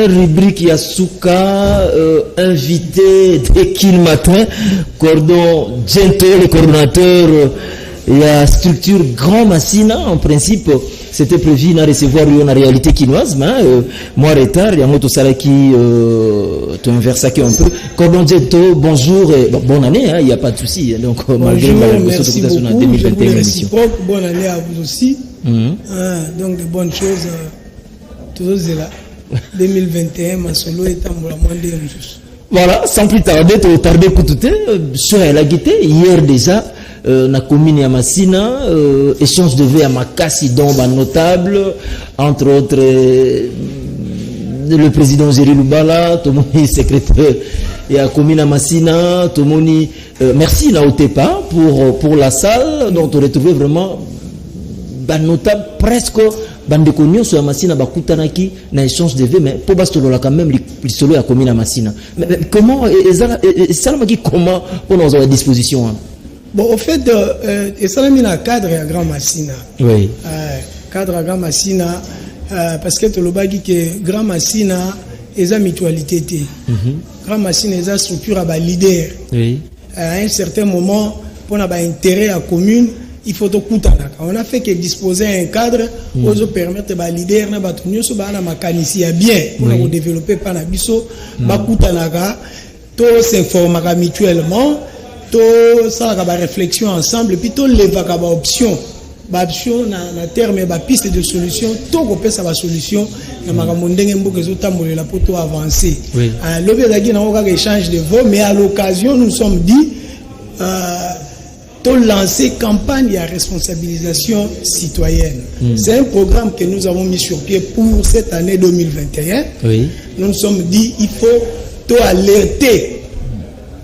Première rubrique Yasuka, invité dès qu'il matin, Cordon Gento, le coordonnateur, la structure Grand Massina, en principe, c'était prévu de recevoir une réalité quinoise, mais moi retard, il y a Moto Salaki, tu inverses un peu. Cordon Gento, bonjour et bonne année, il n'y a pas de souci. Donc, malgré la merci beaucoup, en 2021 émission. Bonne année à vous aussi. Donc, de bonnes choses, toujours là. 2021, ma solo est en moins de voilà, sans plus tarder, sur la guitare, hier déjà, na commune ya Massina, échange de verre à Makassi, dont notable, entre autres, le président Géry Loubala, Tomoni, secrétaire, et à commune à Massina, Tomoni, merci là au Tepa pour la salle, dont on retrouvait vraiment, notable, presque, bande connu sur la Massina bakutanaki na échange de vie mais pour bastolola quand même les solo à commune à Massina mais comment et ça comment pour nous à disposition bon au fait et ça mis dans cadre à Grand Massina oui cadre à Grand Massina parce que le bagi que Grand Massina est une mutualité Grand Massina est une structure à leader oui à un certain moment pour avoir intérêt à commune il faut tout kutana. On a fait que disposer un cadre pour nous permettre aux leaders na batunyo so ba na makanisi ya bien pour nous développer par na biso ba kutana ka to s'informer mutuellement to ça ka ba réflexion ensemble puis to lever ka ba option na terme ba piste de solution to ko pesa ba solution na makambo ndenge mboka zo tambolela pour to avancer l'objet d'agi na ka échange de voix mais à l'occasion nous sommes dit lancer campagne à responsabilisation citoyenne. C'est un programme que nous avons mis sur pied pour cette année 2021. Oui. Nous nous sommes dit il faut alerter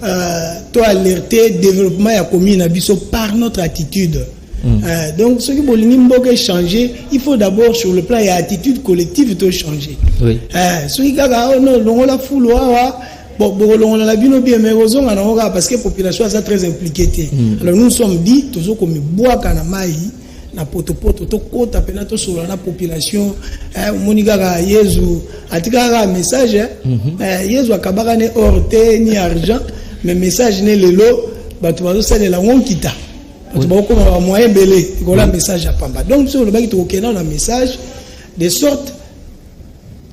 le développement de la commune par notre attitude. Donc ce qui veut changer, il faut d'abord sur le plan de l'attitude collective de changer. Oui. Ce qui non la foule bon, on a bien mais parce que la population est très impliquée. Alors nous sommes dit, toujours comme bois kanamai, na poto to kota penato sur la population, moniga Yesu, atika message, Yesu akabaka ne orte ni argent, mais message ne lelo, batu bazo sale la wonkita. Batu ba ko ma moyen belé, ko la message à pamba. Donc sur le baki to kena na message de sorte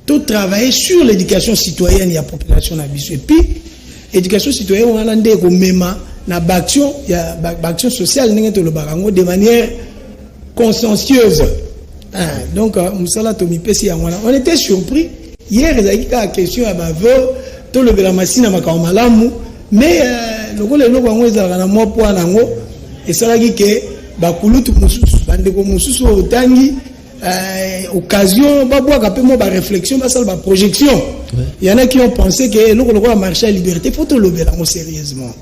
tout travailler sur l'éducation citoyenne de la population et puis l'éducation citoyenne on a landé comme même na action sociale de manière consciencieuse donc on était surpris hier il y a une question à bavo tout le la machine à makamalamu mais le na mo point nango et ça là que bakulutu mususu bande ko mususu otangi occasion ba réflexion ba projection il y en a qui ont pensé que le marché à liberté faut le lever sérieusement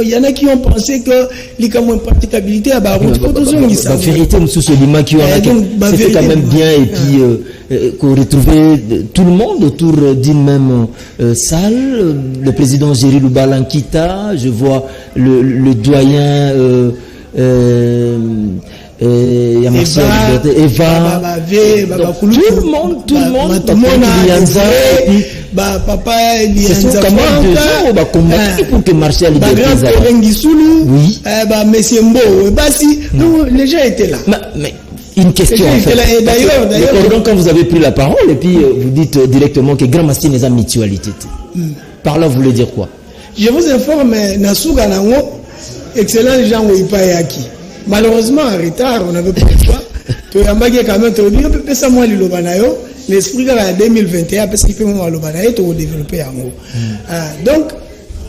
il y en a qui ont pensé que les praticabilité à la route la vérité c'était quand même bien et puis qu'on retrouvait tout le monde autour d'une même salle le président Géry Loubala Nkita je vois le doyen il y a Marcel Eva tout le monde papa Elianza pour que Marcel oui monsieur Mbo les gens étaient là mais une question en fait d'ailleurs quand vous avez pris la parole et puis vous dites directement que Grand Massina est une mutualité par là vous voulez dire quoi je vous informe Nasuga Nango excellent gens où il pas yaki malheureusement en retard on n'avait pas le choix tu as quand même tu peux ça moi l'ilobanayo l'esprit de la 2021 parce qu'il fait moi l'ilobanayo tu vas développer en haut donc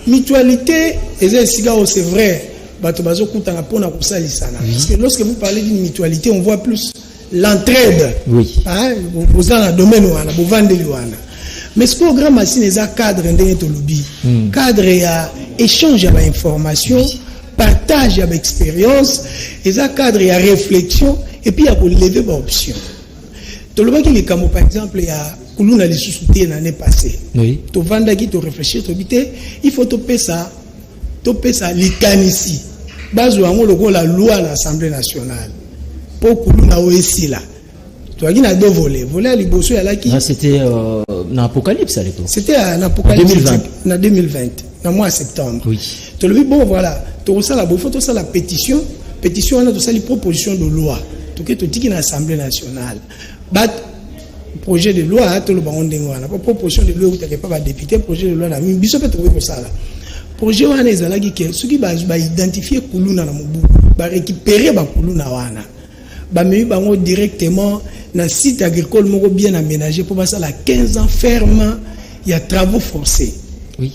mutualité c'est vrai parce que lorsque vous parlez d'une mutualité on voit plus l'entraide oui vous dans le domaine vous vendez mais ce que Grand Massina est un cadre cadre et échange d'informations partage avec expérience et un cadre et réflexion et puis il y a pour lever une option tout le monde qui est comme par exemple il y a Koulouna les sous-soutés l'année passée oui tu vends qui tu réfléchis il faut topper ça l'ici base où on la loi à l'Assemblée nationale pour Koulouna aussi là Tu as dit, il y a deux volets. Volet à Liboso et à la qui. C'était dans Apocalypse à l'époque. C'était en Apocalypse. 2020. En 2020. Dans le mois de septembre. Oui. Tu as dit, bon, voilà. Tu as ça, il faut tout ça, la pétition. Pétition, on a tout ça, les propositions de loi. Tu as tout dit dans l'Assemblée nationale. But, projet de loi, tu as le baron d'Engouana. Proposition de loi, tu n'as pas député, projet de loi, tu as peut trouver pour ça. Projet wana ezalaki ke soki ba identifier kuluna na mubu ba récupérer ba kuluna wana ba meyi bango directement na site agricole moko bien aménagé pour passer la 15 ans ferme, il y a travaux forcés. Oui.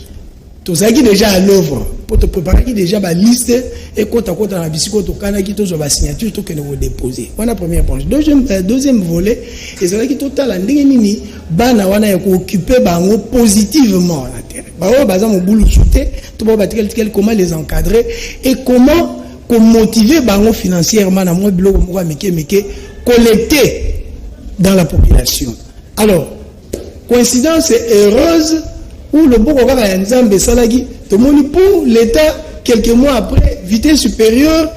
Tout ça qui déjà à l'œuvre pour te préparer qui déjà ba liste et quand à côté la bisiko to kana qui to ba signature to que nous déposer. Voilà première point. Deuxième volet ezalaki total ndenge nini bana wana ya ko occuper bango positivement la terre. Ba baza mo bulu souté to ba comment les encadrer et comment motiver bango financièrement na moi biloko moko meke collecter dans la population. Alors, coïncidence heureuse où le bon regard à Nzambe Salagi, tout le monde pour l'État, quelques mois après, vitesse supérieure,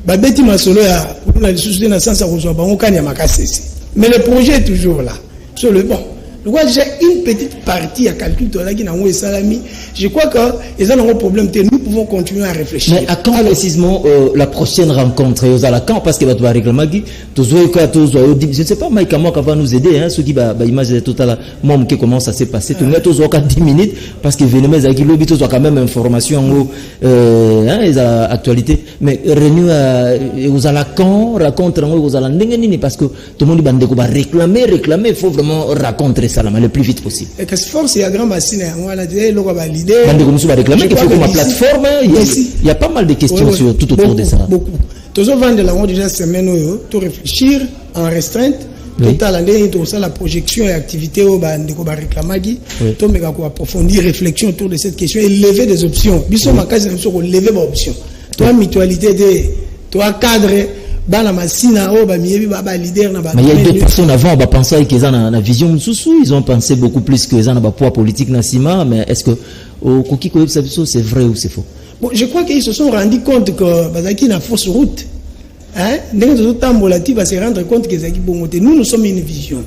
Babeti Masolo a la société dans le sens à rejoindre, on gagne à Makasesi. Mais le projet est toujours là. Sur le bon. Donc, j'ai une petite partie à calcul de la Guinée Salami. Je crois qu'ils ont un problème. Nous pouvons continuer à réfléchir. Mais à quand précisément la prochaine rencontre aux Alakan parce que va réglementer je ne sais pas Mike Amok va nous aider hein ceux qui va imaginer total moi qui comment ça s'est passé tout mettre aux 10 minutes parce que venez mais avec lobby tous quand même information hein les actualités mais renew aux Alakan raconte aux Alandengeni parce que tout le monde va réclamer il faut vraiment raconter ça le plus vite possible. Et que force il y a grand bassine on a dit le valider. Réclamer qu'il faut comme plateforme il y a pas mal de questions sur tout autour de ça. Beaucoup. Tous les vendeurs là ont déjà semaine tout réfléchir en restreinte. Total année tout ça la projection et activité au bandeko ba réclamagi. Tout mais quoi approfondir réflexion autour de cette question et lever des options. Biso makazi na biso ko lever des options. Toi mutualité de toi cadre dans la machine leader mais il y a deux personnes avant on va penser qu'ils ont la vision sous ils ont pensé beaucoup plus que ils ont poids politique nassima mais est-ce que au Koki c'est vrai ou c'est faux? Bon, je crois qu'ils se sont rendus compte que bazaki na fausse route hein va se rendre compte que zaki bongote nous sommes une vision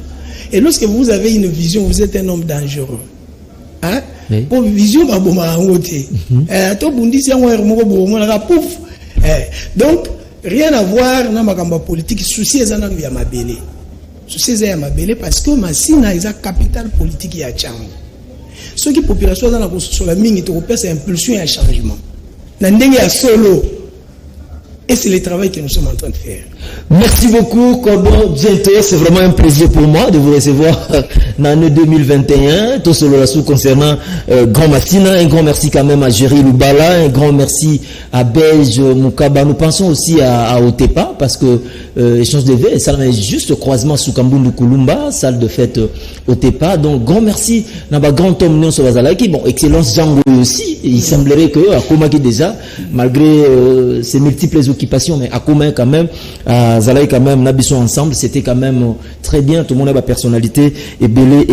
et lorsque vous avez une vision vous êtes un homme dangereux hein pour vision ba boma ngote to bundisi yango moko bomo la pouf donc rien à voir na makamba politique souci ezana ya mabele souci ezana ya mabele parce que Masina est la capitale politique ya Tchango ceux qui population dans la sur la mingi to pesa impulsion et changement na ndenge ya solo et c'est le travail que nous sommes en train de faire. Merci beaucoup, Cordon Djento. C'est vraiment un plaisir pour moi de vous recevoir dans l'année 2021. Tout cela là concernant Grand Masina. Un grand merci quand même à Jerry Lubala. Un grand merci à Belge Moukaba. Nous pensons aussi à Otepa parce que échange de verre, ça est juste croisement sous Kambundu Kulumba, salle de fête Otepa. Donc, grand merci. Naba grand homme Nyon Sovazalaki. Bon, excellence Django aussi. Il semblerait que Akomaki déjà, malgré ses multiples occupations, mais Akoma quand même, Zalaï quand même, Nabisson ensemble, c'était quand même très bien. Tout le monde a ma personnalité, et belé.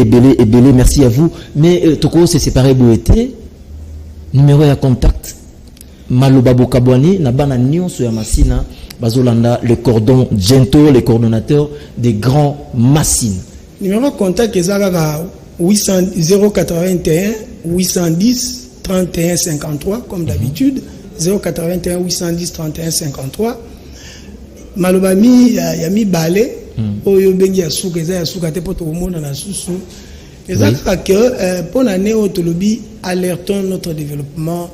Merci à vous. Mais Toko s'est séparé Boété, numéro à contact, Malobabo Kabwani, Nabana Nyon Soyamasina, Bazolanda, le cordon Djento, les coordonnateurs des grands Massines. Numéro de contact, c'est 081 810 31 53, comme d'habitude. 081 810 31 53. Malobami yami balé oyo bengi ya suka eza ya suka te poto omona na susu ezaka que pour l'année autolobi alertons notre développement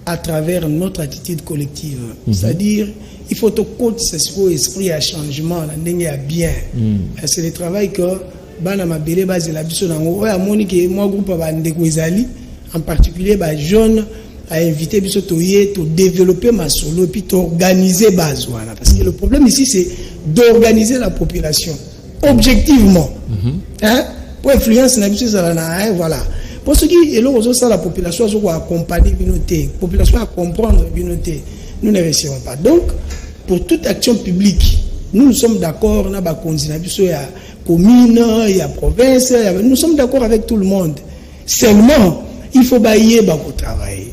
à travers notre attitude collective c'est-à-dire il faut to coach ce esprit à changement la ndenge ya bien c'est le travail que bana mabele base la biso nango oya moni que moi groupe ba ndeko ezali en particulier ba jeune à inviter biso toyer to développer ma solo puis to organiser base voilà parce que le problème ici c'est d'organiser la population objectivement hein pour influence na biso ça na voilà pour ce qui est là ça la population so accompagner binoté population à comprendre binoté nous ne réussirons pas donc pour toute action publique nous sommes d'accord na ba konzina biso ya commune ya province nous sommes d'accord avec tout le monde seulement il faut bailler ba pour travailler.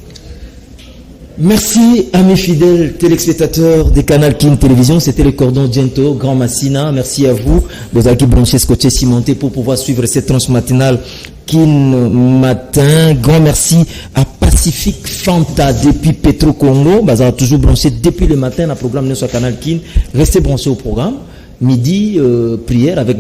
Merci à mes fidèles téléspectateurs de Canal King Télévision. C'était le cordon Gento, Grand Massina. Merci à vous, vos acquis branchés, scotchés, cimentés pour pouvoir suivre cette tranche matinale Kin Matin. Grand merci à Pacific Fanta depuis Petro Congo. Bazar toujours branché depuis le matin. Le programme sur Canal Kin. Restez branchés au programme. Midi, prière avec le